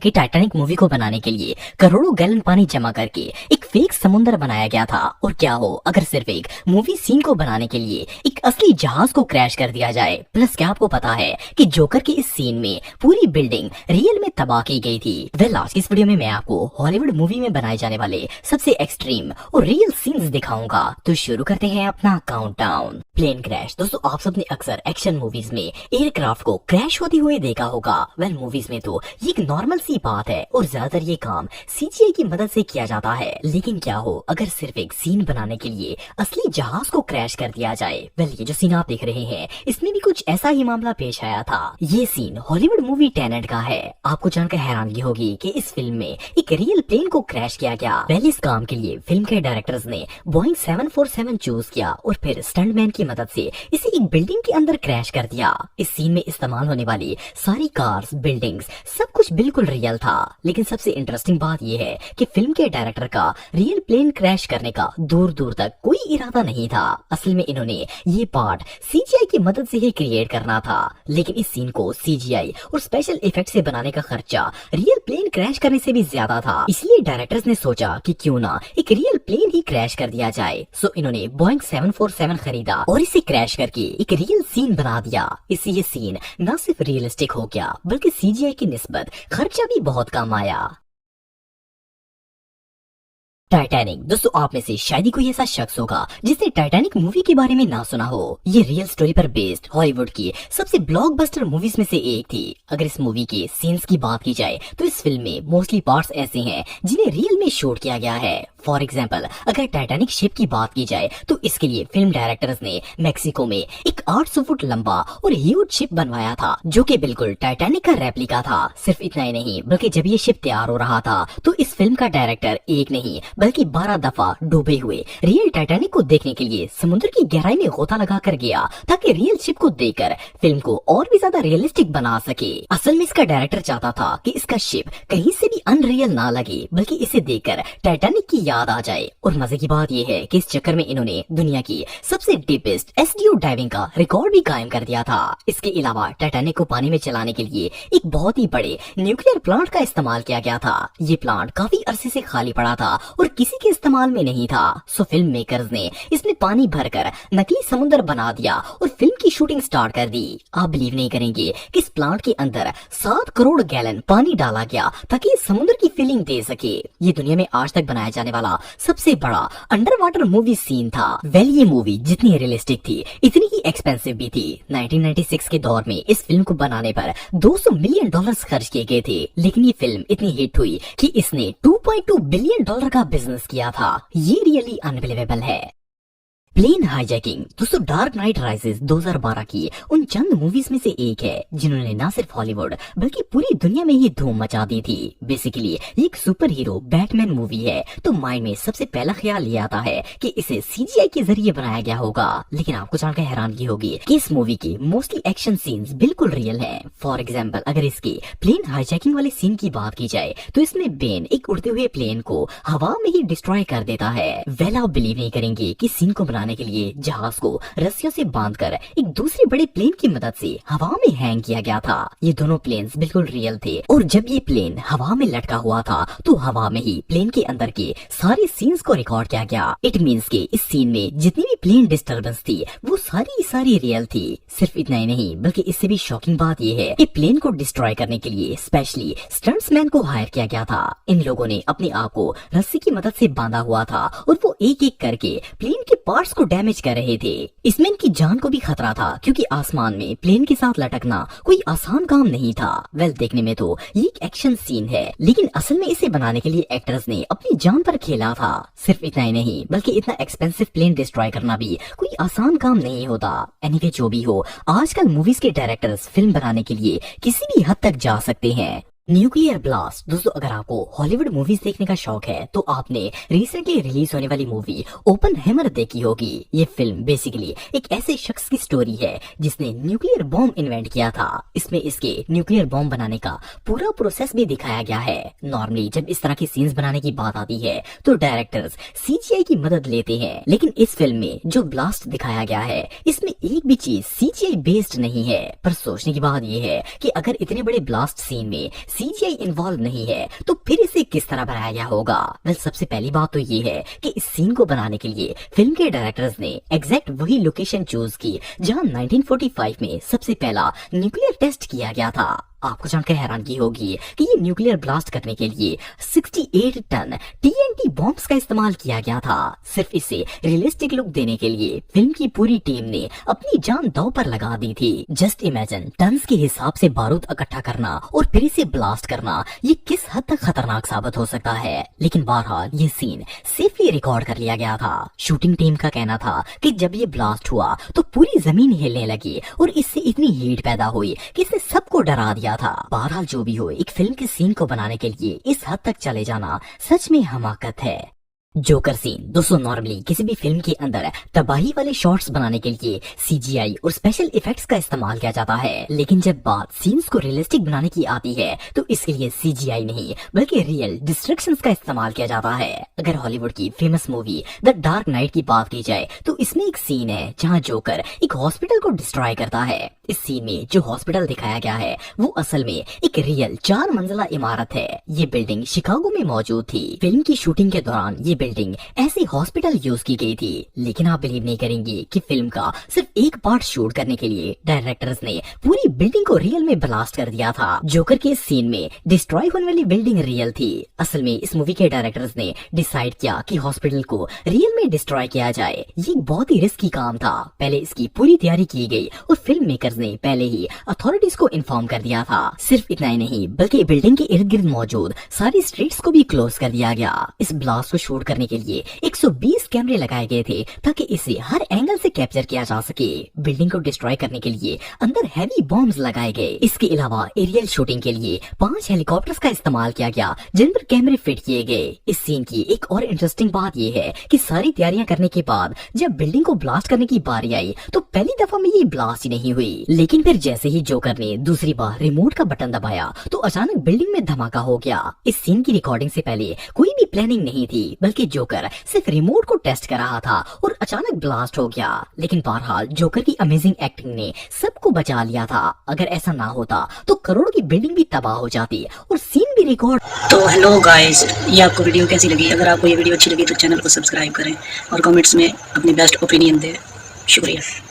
कि Titanic movie को बनाने के लिए करोड़ों गैलन पानी जमा करके एक फेक समुंदर बनाया गया था। और क्या हो अगर सिर्फ एक मूवी सीन को बनाने के लिए एक असली जहाज को क्रैश कर दिया जाए। प्लस क्या आपको पता है कि जोकर के इस सीन में पूरी बिल्डिंग रियल में तबाह की गई थी। वेल आज की इस वीडियो में मैं आपको हॉलीवुड मूवी में बनाए जाने वाले सबसे एक्सट्रीम और रियल सीन्स दिखाऊंगा। तो शुरू करते हैं अपना काउंटडाउन। Plane crash. दोस्तों आप सबने अक्सर एक्शन मूवीज में एयरक्राफ्ट को क्रैश होते हुए देखा होगा। वेल मूवीज में तो ये एक नॉर्मल सी बात है और ज्यादातर ये काम सीजीआई की मदद से किया जाता है। लेकिन क्या हो अगर सिर्फ एक सीन बनाने के लिए असली जहाज को क्रैश कर दिया जाए। वेल ये जो सीन आप देख रहे हैं इसमें भी कुछ ऐसा ही मामला पेश आया था। ये सीन हॉलीवुड मूवी टेनेट का है। आपको जानकर हैरानगी होगी कि इस फिल्म में एक रियल प्लेन को क्रैश किया गया। वेल इस काम के लिए फिल्म के डायरेक्टर्स ने बोइंग 747 चूज किया और फिर स्टंटमैन की मदद से इसे एक बिल्डिंग के अंदर क्रैश कर दिया। इस सीन में इस्तेमाल होने वाली सारी कार्स, बिल्डिंग्स, सब कुछ बिल्कुल रियल था। लेकिन सबसे इंटरेस्टिंग बात यह है कि फिल्म के डायरेक्टर का रियल प्लेन क्रैश करने का दूर दूर तक कोई इरादा नहीं था। असल में इन्होंने ये पार्ट सीजीआई की मदद से ही क्रिएट करना था। लेकिन इस सीन को सीजीआई और स्पेशल इफेक्ट से बनाने का खर्चा रियल प्लेन क्रैश करने से भी ज्यादा था। इसलिए डायरेक्टर्स ने सोचा कि क्यों ना एक रियल प्लेन ही क्रैश कर दिया जाए। सो इन्होंने बोइंग 747 खरीदा और इसे क्रैश करके एक रियल सीन बना दिया। इससे ये सीन न सिर्फ रियलिस्टिक हो गया बल्कि सीजीआई की निस्बत खर्चा भी बहुत कम आया। टाइटैनिक। दोस्तों आप में से शायद ही कोई ऐसा शख्स होगा जिसने टाइटैनिक मूवी के बारे में ना सुना हो। ये रियल स्टोरी पर बेस्ड हॉलीवुड की सबसे ब्लॉकबस्टर मूवीज में से एक थी। अगर इस मूवी के सीन्स की बात की जाए तो इस फिल्म में मोस्टली पार्ट्स ऐसे हैं जिन्हें रियल में शूट किया गया है। फॉर एग्जाम्पल अगर टाइटैनिक शिप की बात की जाए तो इसके लिए फिल्म डायरेक्टर्स ने मेक्सिको में एक 800 फुट लंबा और ह्यूज शिप बनवाया था जो कि बिल्कुल टाइटैनिक का रेप्लिका था। सिर्फ इतना ही नहीं बल्कि जब ये शिप तैयार हो रहा था तो इस फिल्म का डायरेक्टर एक नहीं बल्कि 12 दफा डूबे हुए रियल टाइटैनिक को देखने के लिए समुद्र की गहराई में गोता लगा कर गया ताकि रियल शिप को देखकर फिल्म को और भी ज्यादा रियलिस्टिक बना सके। असल में इसका डायरेक्टर चाहता था कि इसका शिप कहीं से भी अनरियल ना लगे बल्कि इसे देखकर टाइटैनिक की याद आ जाए। और मजे की बात यह है कि इस चक्कर में इन्होंने दुनिया की सबसे डीपेस्ट एसडीओ डाइविंग का रिकॉर्ड भी कायम कर दिया था। इसके अलावा टाइटैनिक को पानी में चलाने के लिए एक बहुत ही बड़े न्यूक्लियर प्लांट का इस्तेमाल किया गया था। ये प्लांट काफी अरसे से खाली पड़ा था और किसी के इस्तेमाल में नहीं था। सो फिल्म मेकर्स ने इसमें पानी भरकर नकली समुद्र बना दिया और फिल्म की शूटिंग स्टार्ट कर दी। आप बिलीव नहीं करेंगे कि इस प्लांट के अंदर 7 करोड़ गैलन पानी डाला गया ताकि समुद्र की फीलिंग दे सके। ये दुनिया में आज तक बनाया जाने वाला सबसे बड़ा अंडर वाटर मूवी सीन था। वेल ये मूवी जितनी रियलिस्टिक थी इतनी ही एक्सपेंसिव भी थी। 1996 के दौर में इस फिल्म को बनाने पर $200 मिलियन खर्च किए गए थे। लेकिन ये फिल्म इतनी हिट हुई कि इसने $2.2 बिलियन का बिजनेस किया था। ये रियली अनबिलीवेबल है। Plane hijacking. दोस्तों डार्क नाइट राइजेस 2012 की उन चंद मूवीज में से एक है जिन्होंने न सिर्फ हॉलीवुड बल्कि पूरी दुनिया में ही धूम मचा दी थी। बेसिकली ये एक सुपर हीरो बैटमैन मूवी है तो माइंड में सबसे पहला ख्याल ये आता है कि इसे सीजीआई के जरिए बनाया गया होगा। लेकिन आपको जानकर हैरानगी होगी कि इस मूवी के मोस्टली एक्शन सीन्स बिल्कुल रियल हैं। फॉर एग्जाम्पल अगर इसके प्लेन हाईजैकिंग वाले सीन की बात की जाए तो इसमें बेन एक उड़ते हुए प्लेन को हवा में ही डिस्ट्रॉय कर देता है। वेल आप बिलीव नहीं करेंगे कि सीन को बनाने के लिए जहाज को रस्सियों से बांधकर एक दूसरे बड़े प्लेन की मदद से हवा में हैंग किया गया था। ये दोनों प्लेन्स बिल्कुल रियल थे और जब ये प्लेन हवा में लटका हुआ था तो हवा में ही प्लेन के अंदर के सारे सीन्स को रिकॉर्ड किया गया। इट मींस के इस सीन में जितनी भी प्लेन डिस्टर्बेंस थी वो सारी रियल थी। सिर्फ इतना ही नहीं बल्कि इससे भी शॉकिंग बात यह है कि प्लेन को डिस्ट्रॉय करने के लिए स्पेशली स्टंट्समैन को हायर किया गया था। इन लोगों ने अपने आप को रस्सी की मदद से बांधा हुआ था और वो एक एक करके प्लेन के पार्ट्स को डैमेज कर रहे थे। इसमें इनकी जान को भी खतरा था क्योंकि आसमान में प्लेन के साथ लटकना कोई आसान काम नहीं था। वेल देखने में तो ये एक एक्शन सीन है लेकिन असल में इसे बनाने के लिए एक्टर्स ने अपनी जान पर खेला था। सिर्फ इतना ही नहीं बल्कि इतना एक्सपेंसिव प्लेन डिस्ट्रॉय करना भी कोई आसान काम नहीं होता। एनीवे जो भी हो आजकल मूवीज के डायरेक्टर्स फिल्म बनाने के लिए किसी भी हद तक जा सकते हैं। Nuclear blast. दोस्तों अगर आपको हॉलीवुड मूवीज देखने का शौक है तो आपने रिसेंटली रिलीज होने वाली मूवी ओपनहेमर देखी होगी। ये फिल्म बेसिकली एक ऐसे शख्स की स्टोरी है जिसने न्यूक्लियर बॉम्ब इन्वेंट किया था। इसमें इसके न्यूक्लियर बॉम्ब बनाने का पूरा प्रोसेस भी दिखाया गया है। नॉर्मली जब इस तरह की सीन्स बनाने की बात आती है तो डायरेक्टर्स सीजीआई की मदद लेते हैं लेकिन इस फिल्म में जो ब्लास्ट दिखाया गया है इसमें एक भी चीज सीजीआई बेस्ड नहीं है। पर सोचने की बात यह है कि अगर इतने बड़े ब्लास्ट सीन में सीजीआई इन्वॉल्व नहीं है तो फिर इसे किस तरह बनाया गया होगा? वेल, सबसे पहली बात तो ये है कि इस सीन को बनाने के लिए फिल्म के डायरेक्टर्स ने एग्जैक्ट वही लोकेशन चूज की जहां 1945 में सबसे पहला न्यूक्लियर टेस्ट किया गया था। आपको जानकर हैरानगी होगी कि ये न्यूक्लियर ब्लास्ट करने के लिए 68 टन टीएनटी बॉम्ब्स का इस्तेमाल किया गया था। सिर्फ इसे रियलिस्टिक लुक देने के लिए फिल्म की पूरी टीम ने अपनी जान दांव पर लगा दी थी। जस्ट इमेजिन, टन्स के हिसाब से बारूद इकट्ठा करना और फिर इसे ब्लास्ट करना, ये किस हद तक खतरनाक साबित हो सकता है। लेकिन बहरहाल ये सीन सेफली रिकॉर्ड कर लिया गया था। शूटिंग टीम का कहना था कि जब ये ब्लास्ट हुआ तो पूरी जमीन हिलने लगी और इससे इतनी हीट पैदा हुई कि इसने सबको डरा दिया था। बहरहाल जो भी हो, एक फिल्म के सीन को बनाने के लिए इस हद तक चले जाना सच में हमाकत है। जोकर सीन दोस्तों, नॉर्मली किसी भी फिल्म के अंदर तबाही वाले शॉट्स बनाने के लिए सीजीआई और स्पेशल इफेक्ट्स का इस्तेमाल किया जाता है। लेकिन जब बात सीन्स को रियलिस्टिक बनाने की आती है तो इसके लिए सीजीआई नहीं बल्कि रियल डिस्ट्रक्शंस का इस्तेमाल किया जाता है। अगर हॉलीवुड की famous movie the dark night की बात की जाए तो इसमें एक सीन है जहाँ जोकर एक हॉस्पिटल को डिस्ट्रॉय करता है। इस सीन में जो हॉस्पिटल दिखाया गया है वो असल में एक रियल 4 मंजिला इमारत है। ये बिल्डिंग शिकागो में मौजूद थी। फिल्म की शूटिंग के दौरान ये बिल्डिंग ऐसे हॉस्पिटल यूज की गई थी। लेकिन आप बिलीव नहीं करेंगे कि फिल्म का सिर्फ एक पार्ट शूट करने के लिए डायरेक्टर्स ने पूरी बिल्डिंग को रियल में ब्लास्ट कर दिया था। जोकर के सीन में डिस्ट्रॉय होने वाली बिल्डिंग रियल थी। असल में इस मूवी के डायरेक्टर्स ने डिसाइड किया कि हॉस्पिटल को रियल में डिस्ट्रॉय किया जाए। ये एक बहुत ही रिस्की काम था। पहले इसकी पूरी तैयारी की गई और फिल्म मेकर्स ने पहले ही अथॉरिटीज को इन्फॉर्म कर दिया था। सिर्फ इतना ही नहीं बल्कि बिल्डिंग के इर्द गिर्द मौजूद सारी स्ट्रीट्स को भी क्लोज कर दिया गया। इस ब्लास्ट को शूट करने के लिए 120 कैमरे लगाए गए थे ताकि इसे हर एंगल से कैप्चर किया जा सके। बिल्डिंग को डिस्ट्रॉय करने के लिए अंदर हैवी बॉम्ब्स लगाए गए। इसके अलावा एरियल शूटिंग के लिए 5 हेलीकॉप्टर्स का इस्तेमाल किया गया जिन पर कैमरे फिट किए गए। इस सीन की एक और इंटरेस्टिंग बात यह है कि सारी तैयारियां करने के बाद जब बिल्डिंग को ब्लास्ट करने की बारी आई तो पहली दफा में ये ब्लास्ट ही नहीं हुई। लेकिन फिर जैसे ही जोकर ने दूसरी बार रिमोट का बटन दबाया तो अचानक बिल्डिंग में धमाका हो गया। इस सीन की रिकॉर्डिंग से पहले कोई भी प्लानिंग नहीं थी बल्कि जोकर सिर्फ रिमोट को टेस्ट कर रहा था और अचानक ब्लास्ट हो गया। लेकिन बहरहाल जोकर की अमेजिंग एक्टिंग ने सबको बचा लिया था। अगर ऐसा ना होता तो करोड़ की बिल्डिंग भी तबाह हो जाती और सीन भी रिकॉर्ड। तो हेलो गाइस, ये आपको वीडियो कैसी लगी? अगर आपको ये वीडियो अच्छी लगी तो चैनल को सब्सक्राइब करें और कमेंट्स में अपनी बेस्ट ओपिनियन दें। शुक्रिया।